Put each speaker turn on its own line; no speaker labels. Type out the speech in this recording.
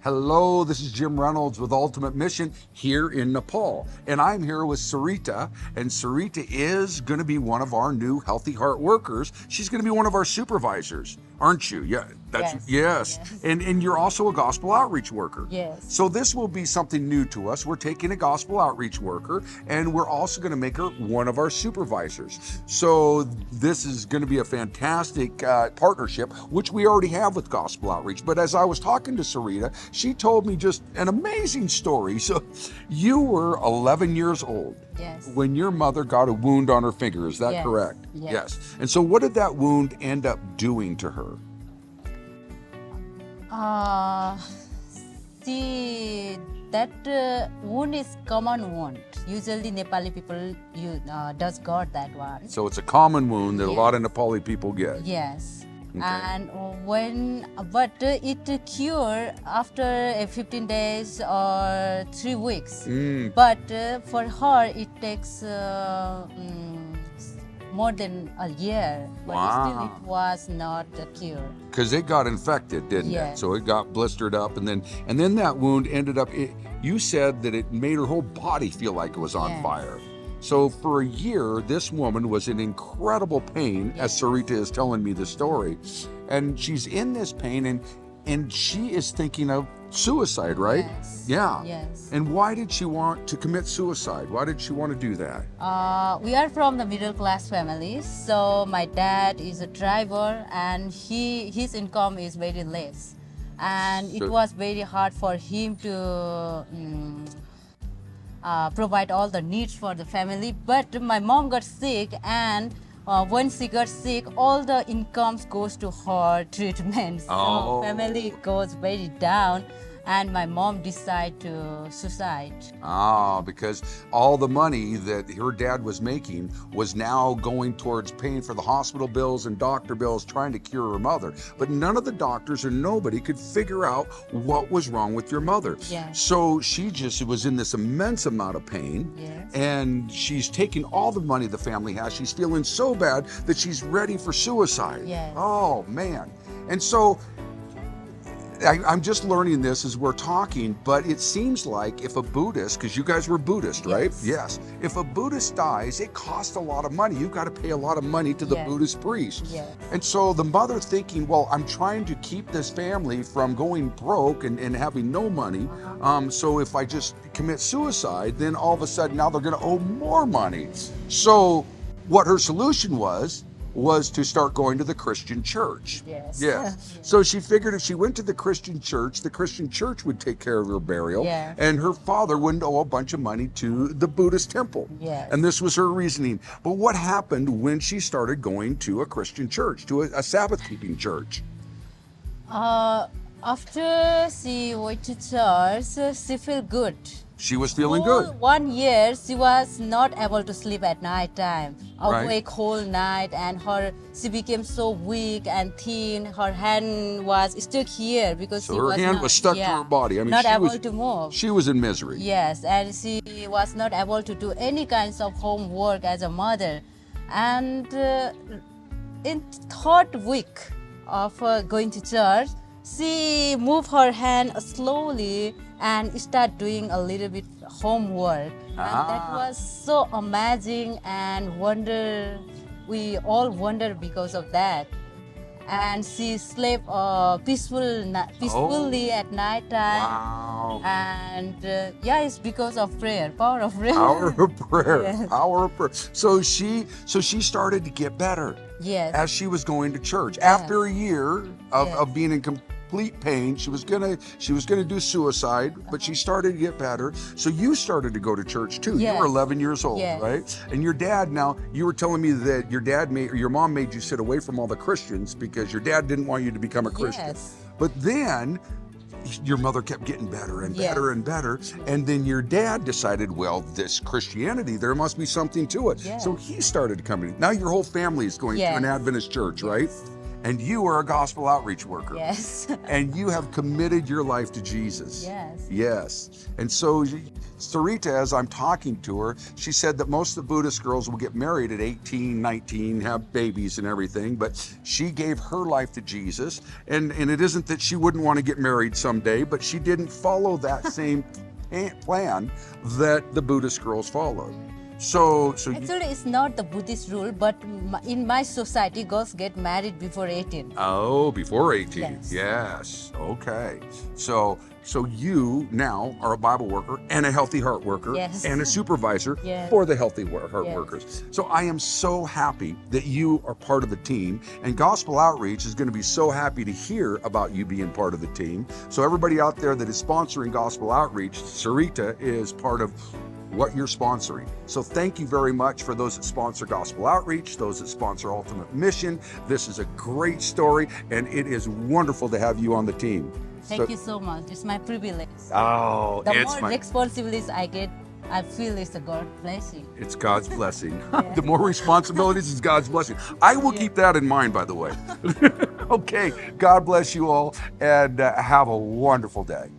Hello, this is Jim Reynolds with Ultimate Mission here in Nepal. And I'm here with Sarita. And Sarita is going to be one of our new Healthy Heart workers. She's going to be one of our supervisors, aren't you? Yeah,
Yes.
yes. And you're also a gospel outreach worker.
Yes.
So this will be something new to us. We're taking a gospel outreach worker and we're also going to make her one of our supervisors. So this is going to be a fantastic partnership, which we already have with gospel outreach. But as I was talking to Sarita, she told me just an amazing story. So you were 11 years old.
Yes.
When your mother got a wound on her finger, is that
Yes.
correct?
Yes.
And so what did that wound end up doing to her?
See, that wound is common wound. Usually Nepali people does got that one.
So it's a common wound that a
Yes.
lot of Nepali people get.
Yes.
Okay.
And but it cure after 15 days or 3 weeks. But for her it takes more than a year. But still
Wow.
it was not a cure.
Because it got infected, didn't it?
Yes.
So it got blistered up, and then that wound ended up. You said that it made her whole body feel like it was on
Yes.
fire. So for a year, this woman was in incredible pain, as
Yes.
Sarita is telling me the story, and she's in this pain, and she is thinking of suicide, right?
Yes.
Yeah.
Yes.
And why did she want to commit suicide? Why did she want to do that?
We are from the middle class family, so my dad is a driver and his income is very less, and it
So-
was very hard for him to provide all the needs for the family. But my mom got sick, and when she got sick, all the incomes goes to her treatment. So
Oh.
family goes very down, and my mom decided to suicide.
Because all the money that her dad was making was now going towards paying for the hospital bills and doctor bills, trying to cure her mother. But none of the doctors or nobody could figure out what was wrong with your mother.
Yes.
So she just was in this immense amount of pain.
Yes.
And she's taking all the money the family has. She's feeling so bad that she's ready for suicide.
Yes.
Oh, man. And so I'm just learning this as we're talking, but it seems like if a Buddhist, because you guys were Buddhist, right?
Yes.
If a Buddhist dies, it costs a lot of money. You've got to pay a lot of money to the
Yes.
Buddhist priest.
Yes.
And so the mother thinking, well, I'm trying to keep this family from going broke and having no money. So if I just commit suicide, then all of a sudden now they're going to owe more money. So what her solution was to start going to the Christian church.
Yes.
Yes. So she figured if she went to the Christian church would take care of her burial,
Yes.
and her father wouldn't owe a bunch of money to the Buddhist temple.
Yes.
And this was her reasoning. But what happened when she started going to a Christian church, to a Sabbath-keeping church?
After she went to church, she felt good.
She was feeling
Whole
good.
1 year, she was not able to sleep at night time.
Right.
Awake whole night, and she became so weak and thin. Her hand was stuck here because
So
she
her
was
hand
not,
was stuck to her body. I mean,
not
she
able
was,
to move.
She was in misery.
Yes, and she was not able to do any kinds of homework as a mother. And in third week of going to church, she moved her hand slowly and start doing a little bit homework. And that was so amazing and we all wonder because of that. And she slept peacefully at night time.
Wow.
And it's because of prayer, power of prayer.
Power of prayer.
Yes.
Power of prayer. So she started to get better
Yes.
as she was going to church. After a year of,
Yes.
of being in complete pain, she was gonna do suicide, but she started to get better. So you started to go to church too. You
Yes.
were 11 years old,
Yes.
right? And your dad, now you were telling me that your mom made you sit away from all the Christians because your dad didn't want you to become a Christian.
Yes.
But then your mother kept getting better and
Yes.
better and better. And then your dad decided, well, this Christianity, there must be something to it.
Yes.
So he started coming. Now your whole family is going to
Yes.
an Adventist church, right? And you are a gospel outreach worker.
Yes.
And you have committed your life to Jesus.
Yes.
Yes. And so Sarita, as I'm talking to her, she said that most of the Buddhist girls will get married at 18, 19, have babies and everything, but she gave her life to Jesus. And it isn't that she wouldn't want to get married someday, but she didn't follow that same plan that the Buddhist girls followed. So
Actually, it's not the Buddhist rule, but in my society, girls get married before 18.
Oh, before 18.
Yes.
Yes. Okay. So you now are a Bible worker and a healthy heart worker
Yes.
and a supervisor
Yes.
for the healthy heart
Yes.
workers. So I am so happy that you are part of the team, and Gospel Outreach is going to be so happy to hear about you being part of the team. So everybody out there that is sponsoring Gospel Outreach, Sarita is part of what you're sponsoring. So thank you very much for those that sponsor Gospel Outreach, those that sponsor Ultimate Mission. This is a great story, and it is wonderful to have you on the team.
Thank you so much. It's my privilege.
Oh,
The
it's
more responsibilities I get, I feel it's a God blessing.
It's God's blessing. The more responsibilities is God's blessing. I will keep that in mind, by the way. Okay, God bless you all, and have a wonderful day.